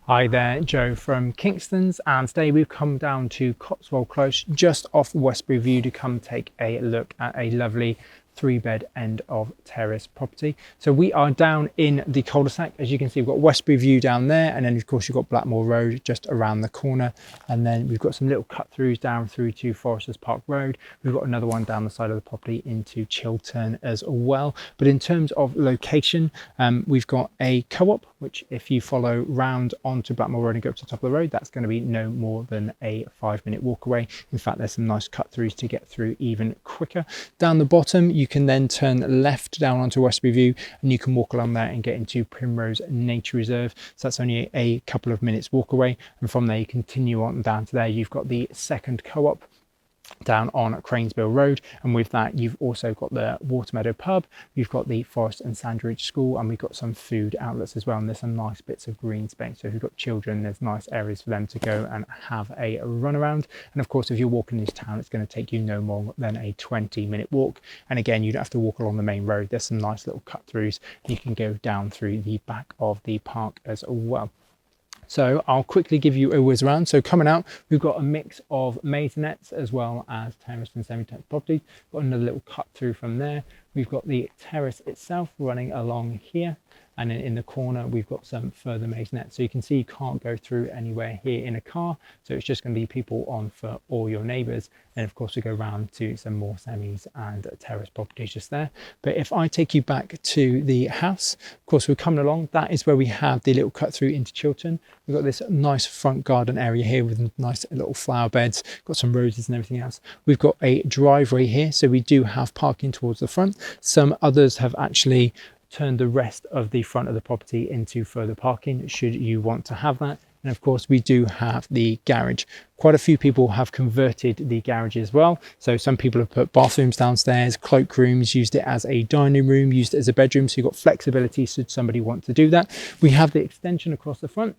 Hi there, Joe from Kingston's, and today we've come down to Cotswold Close just off Westbury View to come take a look at a lovely 3-bed end of terrace property. So we are down in the cul-de-sac. As you can see, we've got Westbury View down there, and then of course you've got Blackmore Road just around the corner, and then we've got some little cut throughs down through to Foresters Park Road. We've got another one down the side of the property into Chiltern as well. But in terms of location, we've got a co-op, which if you follow round onto Blackmore Road and go up to the top of the road, that's going to be no more than a 5-minute walk away. In fact, there's some nice cut throughs to get through even quicker. Down the bottom, you can then turn left down onto Westbury View, and you can walk along there and get into Primrose Nature Reserve. So that's only a couple of minutes walk away, and from there you continue on down to there. You've got the second co-op down on Cranesbill Road, and with that you've also got the Watermeadow pub, you've got the Forest and Sandridge School, and we've got some food outlets as well, and there's some nice bits of green space. So if you've got children, there's nice areas for them to go and have a run around. And of course, if you're walking this town, it's going to take you no more than a 20-minute walk, and again, you don't have to walk along the main road. There's some nice little cut throughs, and you can go down through the back of the park as well. So I'll quickly give you a whiz around. So coming out, we've got a mix of maisonettes as well as terraced and semi-detached properties. Got another little cut through from there. We've got the terrace itself running along here, and then in the corner we've got some further maisonettes. So you can see you can't go through anywhere here in a car, so it's just going to be people on for all your neighbours. And of course we go round to some more semis and terrace properties just there. But if I take you back to the house, of course we're coming along, that is where we have the little cut through into Chiltern. We've got this nice front garden area here with nice little flower beds, got some roses and everything else. We've got a driveway here, so we do have parking towards the front. Some others have actually turned the rest of the front of the property into further parking should you want to have that. And of course we do have the garage. Quite a few people have converted the garage as well. So some people have put bathrooms downstairs, cloakrooms, used it as a dining room, used it as a bedroom. So you've got flexibility should somebody want to do that. We have the extension across the front.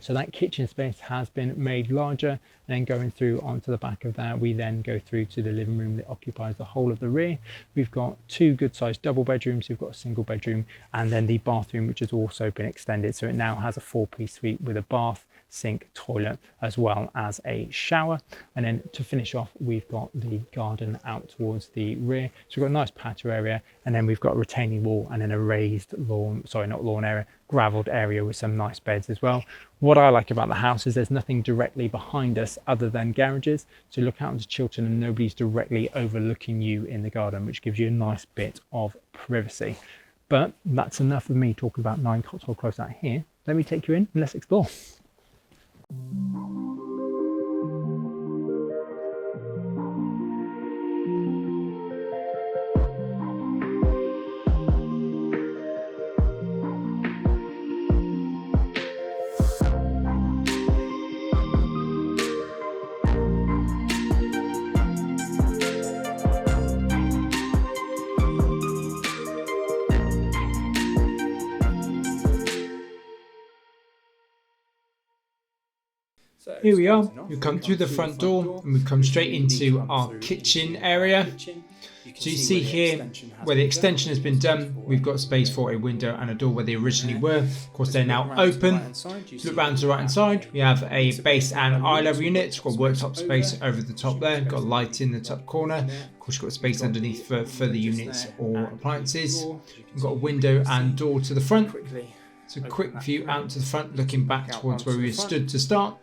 So that kitchen space has been made larger, and then going through onto the back of that, we then go through to the living room that occupies the whole of the rear. We've got 2 good sized double bedrooms, we've got a single bedroom, and then the bathroom, which has also been extended. So it now has a 4-piece suite with a bath, sink, toilet, as well as a shower. And then to finish off, we've got the garden out towards the rear. So we've got a nice patio area, and then we've got a retaining wall and then a raised lawn, sorry, not lawn area, gravelled area with some nice beds as well. What I like about the house is there's nothing directly behind us other than garages. So you look out into Chiltern and nobody's directly overlooking you in the garden, which gives you a nice bit of privacy. But that's enough of me talking about 9 Cotswold Close out here. Let me take you in and let's explore. Here we are, we've come through the front door and we've come straight into our kitchen area. So you see here where the extension has been done, we've got space for a window and a door where they originally were. Of course they're now open. Look round to the right hand side, we have a base and eye level unit. We've got worktop space over the top there, got a light in the top corner. Of course you've got space underneath for further units or appliances. We've got a window and door to the front. So a quick view out to the front, looking back towards where we stood to start.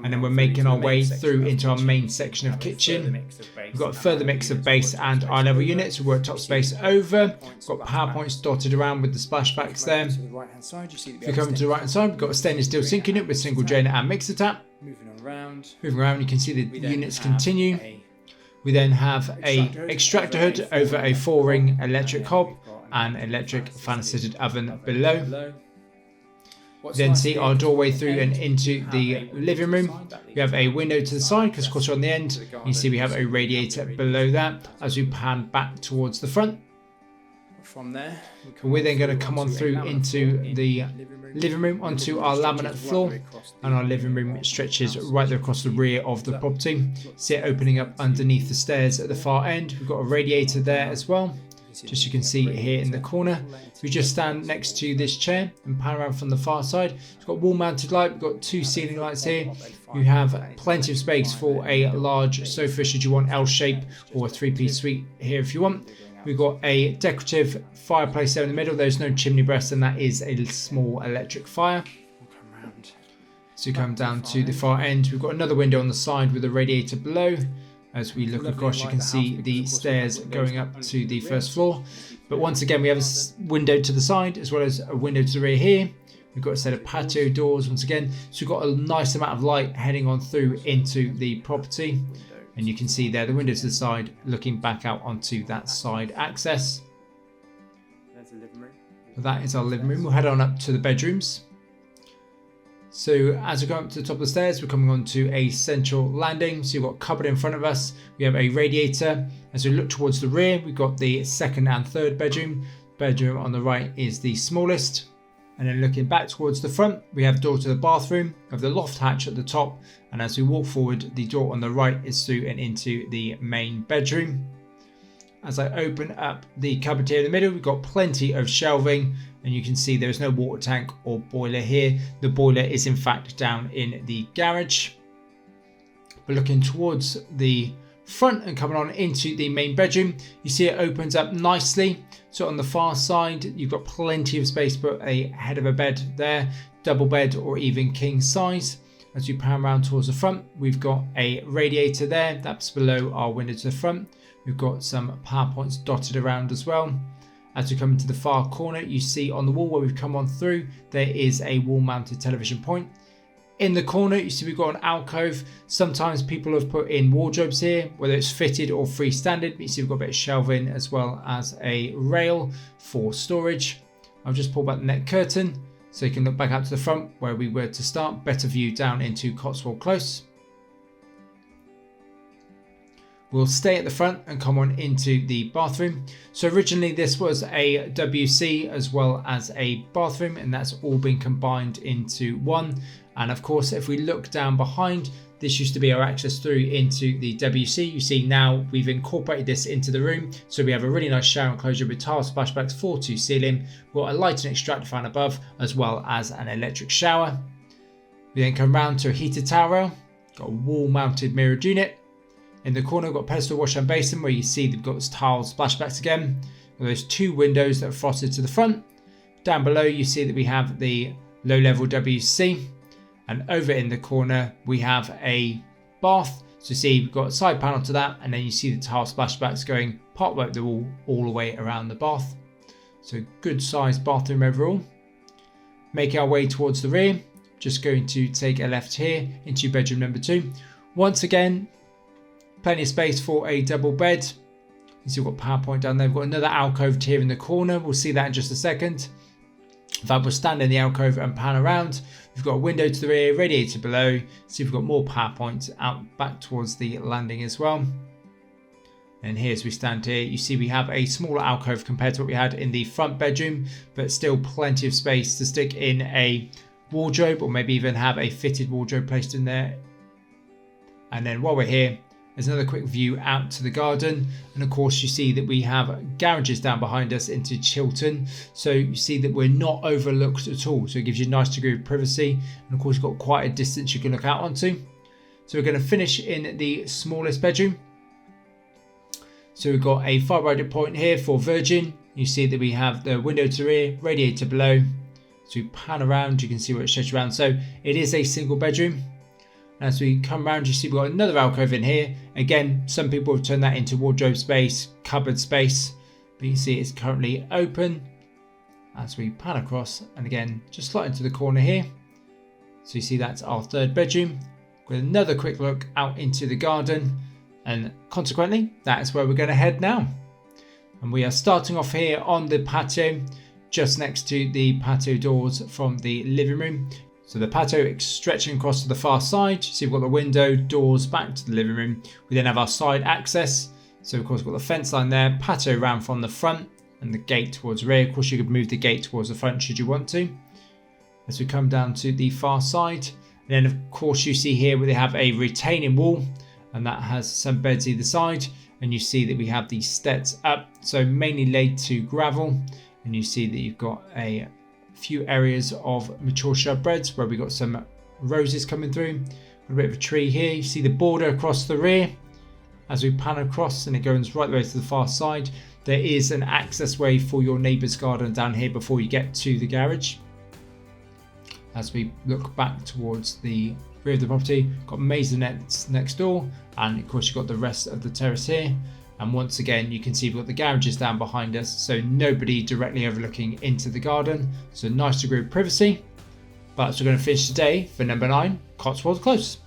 And then we're making our way through into our main section of kitchen. We've got a further mix of base and eye level units, worktop space over. We've got PowerPoints dotted around with the splashbacks there. If you come to the right hand side, we've got a stainless steel sink unit with single drainer and mixer tap. Moving around, you can see the units continue. We then have a extractor hood over a 4-ring electric hob and electric fan assisted oven below. Then see our doorway through and into the living room. We have a window to the side because of course we're on the end. You see we have a radiator below that as we pan back towards the front. From there, we're then going to come on through into the living room onto our laminate floor, and our living room stretches right there across the rear of the property. See it opening up underneath the stairs at the far end. We've got a radiator there as well. just you can see here in the corner. If we just stand next to this chair and pan around from the far side, it's got wall mounted light, we've got 2 ceiling lights here. You have plenty of space for a large sofa should you want L shape, or a 3-piece suite here if you want. We've got a decorative fireplace there in the middle. There's no chimney breast, and that is a small electric fire. So you come down to the far end. We've got another window on the side with a radiator below. As we look across, you can see the stairs going up to the first floor. But once again, we have a window to the side as well as a window to the rear here. We've got a set of patio doors once again. So we've got a nice amount of light heading on through into the property. And you can see there the window to the side looking back out onto that side access. That is our living room. We'll head on up to the bedrooms. So as we go up to the top of the stairs, we're coming onto a central landing. So you've got a cupboard in front of us. We have a radiator. As we look towards the rear, we've got the second and third bedroom. Bedroom on the right is the smallest. And then looking back towards the front, we have door to the bathroom. We have the loft hatch at the top. And as we walk forward, the door on the right is through and into the main bedroom. As I open up the cupboard here in the middle, we've got plenty of shelving. And you can see there is no water tank or boiler here. The boiler is in fact down in the garage. But looking towards the front and coming on into the main bedroom, you see it opens up nicely. So on the far side, you've got plenty of space to put a head of a bed there, double bed or even king size. As we pan around towards the front, we've got a radiator there. That's below our window to the front. We've got some power points dotted around as well. As we come into the far corner, you see on the wall where we've come on through, there is a wall mounted television point. In the corner, you see we've got an alcove. Sometimes people have put in wardrobes here, whether it's fitted or freestanding. You see we've got a bit of shelving as well as a rail for storage. I'll just pull back the net curtain so you can look back out to the front where we were to start. Better view down into Cotswold Close. We'll stay at the front and come on into the bathroom. So originally this was a WC as well as a bathroom, and that's all been combined into one. And of course, if we look down behind, this used to be our access through into the WC. You see now we've incorporated this into the room. So we have a really nice shower enclosure with tile splashbacks for to ceiling. We've got a light and extractor fan above, as well as an electric shower. We then come round to a heated towel rail, got a wall mounted mirrored unit. In the corner, we've got pedestal wash and basin where you see they've got tile splashbacks again. With those 2 windows that are frosted to the front. Down below, you see that we have the low level WC. And over in the corner, we have a bath. So you see we've got a side panel to that, and then you see the tile splashbacks going part way up the wall all the way around the bath. So good sized bathroom overall. Making our way towards the rear, just going to take a left here into bedroom number 2. Once again, plenty of space for a double bed. You see we've got power point down there. We've got another alcove here in the corner. We'll see that in just a second. In fact, we'll stand in the alcove and pan around. We've got a window to the rear, radiator below. See we've got more power points out back towards the landing as well. And here as we stand here, you see we have a smaller alcove compared to what we had in the front bedroom, but still plenty of space to stick in a wardrobe, or maybe even have a fitted wardrobe placed in there. And then while we're here, there's another quick view out to the garden. And of course you see that we have garages down behind us into Chiltern. So you see that we're not overlooked at all. So it gives you a nice degree of privacy. And of course you've got quite a distance you can look out onto. So we're going to finish in the smallest bedroom. So we've got a fire hydrant point here for Virgin. You see that we have the window to the rear, radiator below. So we pan around, you can see where it stretches around. So it is a single bedroom. As we come around, you see we've got another alcove in here. Again, some people have turned that into wardrobe space, cupboard space, but you see it's currently open. As we pan across, and again, just slide into the corner here. So you see that's our third bedroom. With another quick look out into the garden, and consequently, that is where we're going to head now. And we are starting off here on the patio, just next to the patio doors from the living room. So the patio is stretching across to the far side. You see we've got the window, doors back to the living room. We then have our side access. So of course we've got the fence line there, patio round from the front, and the gate towards the rear. Of course you could move the gate towards the front should you want to. As we come down to the far side, and then of course you see here where they have a retaining wall, and that has some beds either side. and you see that we have these steps up, so mainly laid to gravel, and you see that you've got a few areas of mature shrub beds where we've got some roses coming through. Got a bit of a tree here. You see the border across the rear as we pan across, and it goes right the way to the far side. There is an access way for your neighbour's garden down here before you get to the garage. As we look back towards the rear of the property, got maisonettes next door, and of course you've got the rest of the terrace here. And once again, you can see we've got the garages down behind us, so nobody directly overlooking into the garden. So nice degree of privacy. But we're going to finish today for number 9, Cotswold Close.